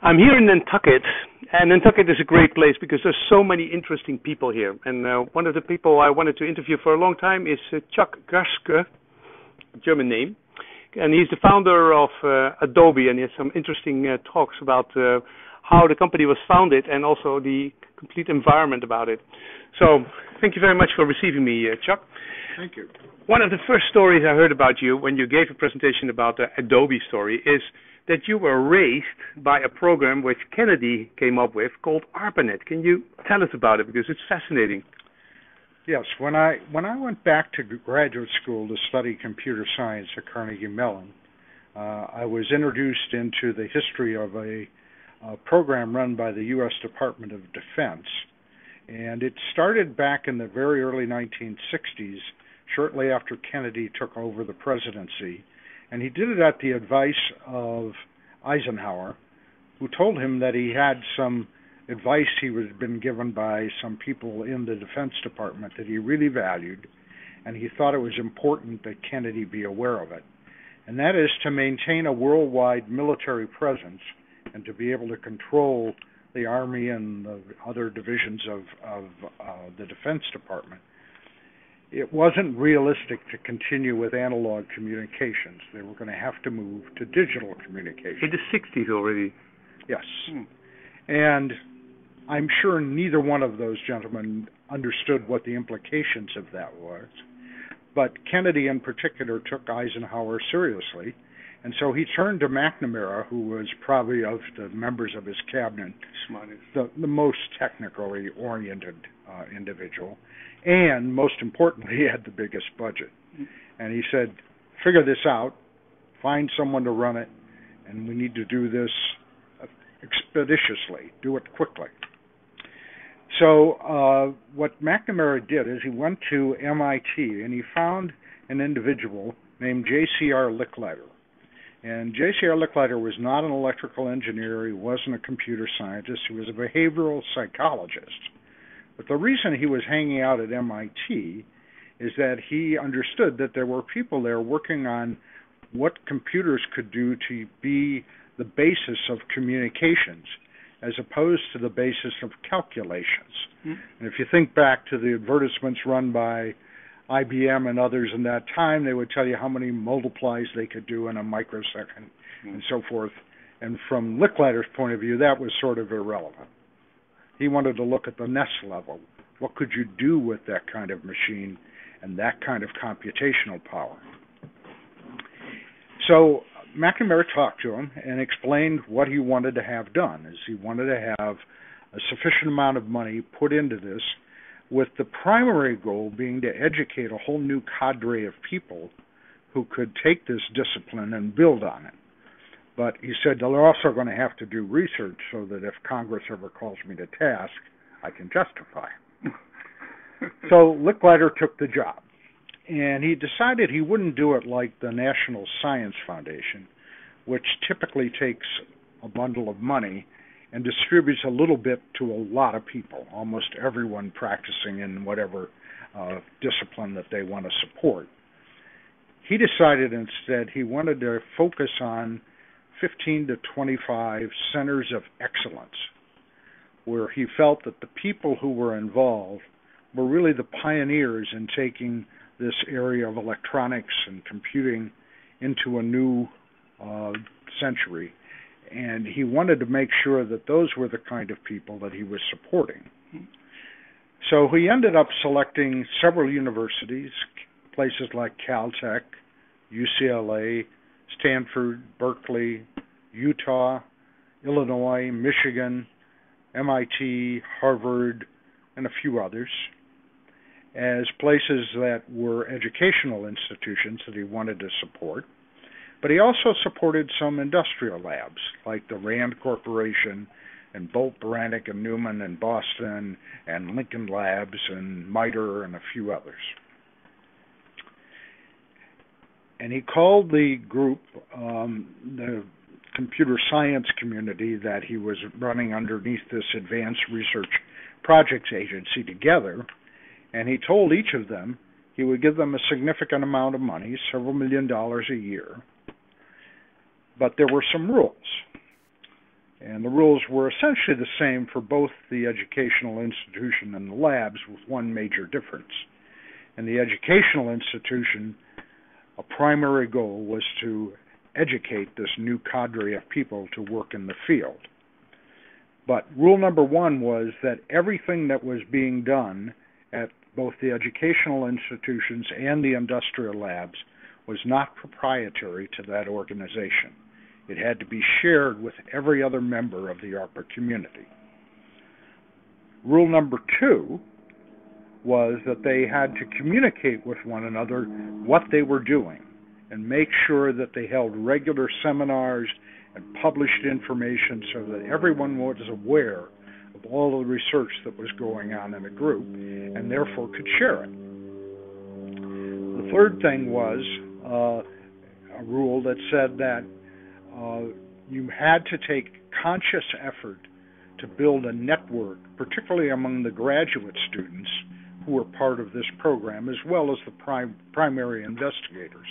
I'm here in Nantucket, and Nantucket is a great place because there's so many interesting people here. And one of the people I wanted to interview for a long time is Chuck Genshke, German name, and he's the founder of Adobe, and he has some interesting talks about how the company was founded and also the complete environment about it. So thank you very much for receiving me, Chuck. Thank you. One of the first stories I heard about you when you gave a presentation about the Adobe story is that you were raised by a program which Kennedy came up with called Arpanet. Can you tell us about it, because it's fascinating? Yes, when I went back to graduate school to study computer science at Carnegie Mellon, I was introduced into the history of a program run by the U.S. Department of Defense, and it started back in the very early 1960s, shortly after Kennedy took over the presidency. And he did it at the advice of Eisenhower, who told him that he had some advice he had been given by some people in the Defense Department that he really valued, and he thought it was important that Kennedy be aware of it. And that is to maintain a worldwide military presence and to be able to control the Army and the other divisions of the Defense Department. It wasn't realistic to continue with analog communications. They were going to have to move to digital communications. In the 60s already? Yes. And I'm sure neither one of those gentlemen understood what the implications of that was. But Kennedy in particular took Eisenhower seriously, and so he turned to McNamara, who was probably of the members of his cabinet the most technically oriented individual, and most importantly, he had the biggest budget. And he said, figure this out, find someone to run it, and we need to do this expeditiously, do it quickly. So what McNamara did is he went to MIT and he found an individual named J.C.R. Licklider. And J.C.R. Licklider was not an electrical engineer, he wasn't a computer scientist, he was a behavioral psychologist. But the reason he was hanging out at MIT is that he understood that there were people there working on what computers could do to be the basis of communications as opposed to the basis of calculations. And if you think back to the advertisements run by IBM and others in that time, they would tell you how many multiplies they could do in a microsecond and so forth. And from Licklider's point of view, that was sort of irrelevant. He wanted to look at the nest level. What could you do with that kind of machine and that kind of computational power? So McNamara talked to him and explained what he wanted to have done. Is he wanted to have a sufficient amount of money put into this, with the primary goal being to educate a whole new cadre of people who could take this discipline and build on it. But he said they're also going to have to do research so that if Congress ever calls me to task, I can justify it. So Licklider took the job, and he decided he wouldn't do it like the National Science Foundation, which typically takes a bundle of money and distributes a little bit to a lot of people, almost everyone practicing in whatever discipline that they want to support. He decided instead he wanted to focus on 15 to 25 centers of excellence, where he felt that the people who were involved were really the pioneers in taking this area of electronics and computing into a new century. And he wanted to make sure that those were the kind of people that he was supporting. So he ended up selecting several universities, places like Caltech, UCLA, Stanford, Berkeley, Utah, Illinois, Michigan, MIT, Harvard, and a few others, as places that were educational institutions that he wanted to support. But he also supported some industrial labs, like the Rand Corporation and Bolt, Beranek and Newman in Boston, and Lincoln Labs and MITRE and a few others. And he called the group, the computer science community that he was running underneath this Advanced Research Projects Agency, together, and he told each of them he would give them a significant amount of money, several $1 million a year. But there were some rules. And the rules were essentially the same for both the educational institution and the labs, with one major difference. In the educational institution, a primary goal was to educate this new cadre of people to work in the field. But rule number one was that everything that was being done at both the educational institutions and the industrial labs was not proprietary to that organization. It had to be shared with every other member of the ARPA community. Rule number two was that they had to communicate with one another what they were doing and make sure that they held regular seminars and published information so that everyone was aware of all the research that was going on in a group and therefore could share it. The third thing was a rule that said that you had to take conscious effort to build a network, particularly among the graduate students who were part of this program, as well as the primary investigators.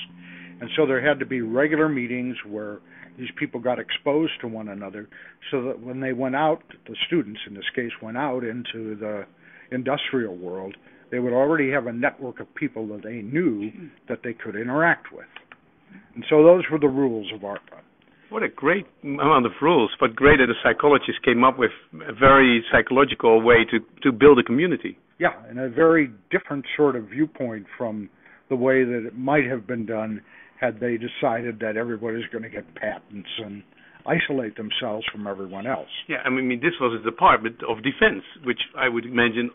And so there had to be regular meetings where these people got exposed to one another, so that when they went out, the students in this case went out into the industrial world, they would already have a network of people that they knew that they could interact with. And so those were the rules of ARPA. What a great amount of rules, but great that the psychologists came up with a very psychological way to build a community. Yeah, and a very different sort of viewpoint from the way that it might have been done had they decided that everybody's going to get patents and isolate themselves from everyone else. Yeah, I mean, this was a Department of Defense, which I would imagine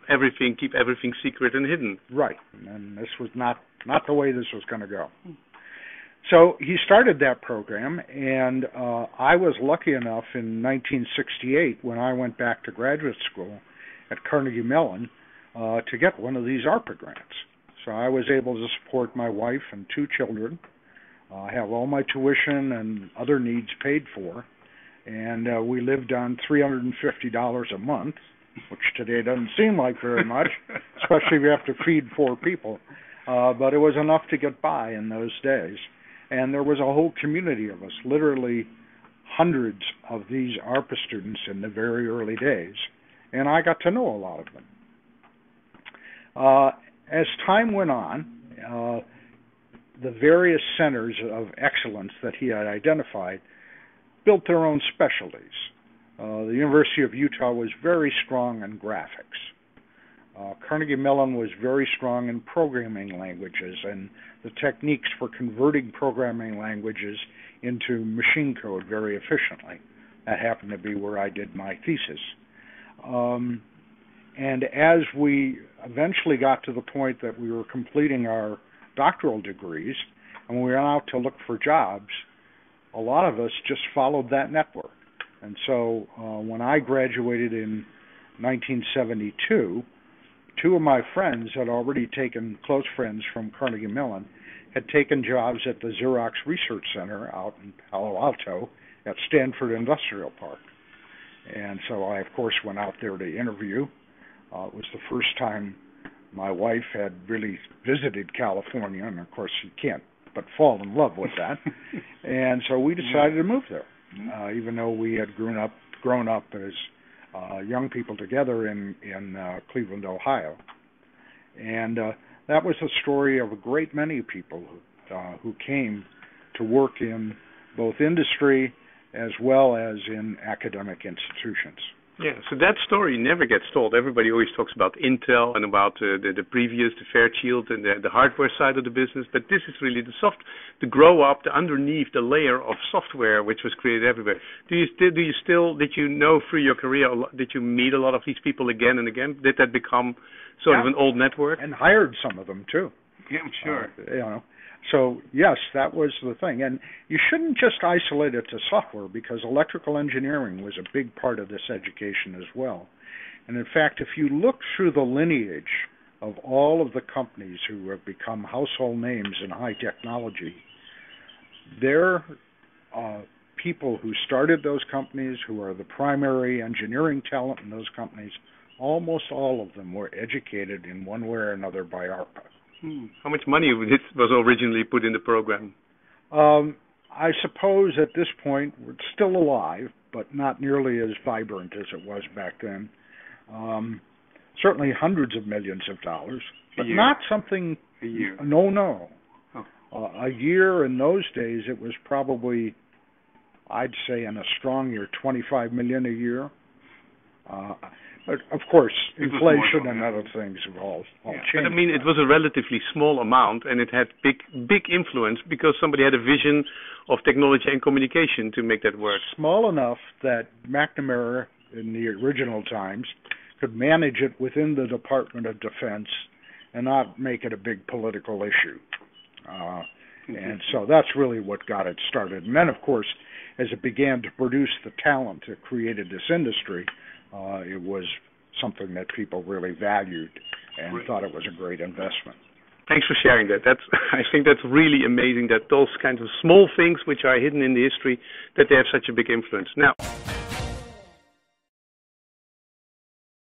keep everything secret and hidden. Right, and this was not the way this was going to go. So he started that program, and I was lucky enough in 1968, when I went back to graduate school at Carnegie Mellon, to get one of these ARPA grants. So I was able to support my wife and two children, have all my tuition and other needs paid for, and we lived on $350 a month, which today doesn't seem like very much, especially if you have to feed 4 people, but it was enough to get by in those days. And there was a whole community of us, literally hundreds of these ARPA students in the very early days, and I got to know a lot of them. As time went on, the various centers of excellence that he had identified built their own specialties. The University of Utah was very strong in graphics. Carnegie Mellon was very strong in programming languages and the techniques for converting programming languages into machine code very efficiently. That happened to be where I did my thesis. And as we eventually got to the point that we were completing our doctoral degrees and we went out to look for jobs, a lot of us just followed that network. And so when I graduated in 1972, 2 of my friends had already taken, close friends from Carnegie Mellon, had taken jobs at the Xerox Research Center out in Palo Alto at Stanford Industrial Park. And so I, of course, went out there to interview. It was the first time my wife had really visited California, and of course you can't but fall in love with that. And so we decided to move there, even though we had grown up as young people together in Cleveland, Ohio. And that was the story of a great many people who came to work in both industry as well as in academic institutions. Yeah, so that story never gets told. Everybody always talks about Intel and about the previous, the Fairchild and the hardware side of the business, but this is really the grow up, the underneath, the layer of software which was created everywhere. Did you know through your career, did you meet a lot of these people again and again? Did that become sort of an old network? And hired some of them too. Yeah, I'm sure. So yes, that was the thing. And you shouldn't just isolate it to software, because electrical engineering was a big part of this education as well. And in fact, if you look through the lineage of all of the companies who have become household names in high technology, they're people who started those companies, who are the primary engineering talent in those companies. Almost all of them were educated in one way or another by ARPA. How much money was originally put in the program? I suppose at this point it's still alive, but not nearly as vibrant as it was back then. Certainly hundreds of millions of dollars, but not something. A year? No. Oh. A year in those days, it was probably, I'd say, in a strong year, 25 million a year. But of course, inflation and other things have all changed. But I mean, it was a relatively small amount, and it had big influence because somebody had a vision of technology and communication to make that work. Small enough that McNamara, in the original times, could manage it within the Department of Defense and not make it a big political issue. And so that's really what got it started. And then, of course, as it began to produce the talent that created this industry, it was something that people really valued and thought it was a great investment. Thanks for sharing that. I think that's really amazing that those kinds of small things which are hidden in the history, that they have such a big influence. Now,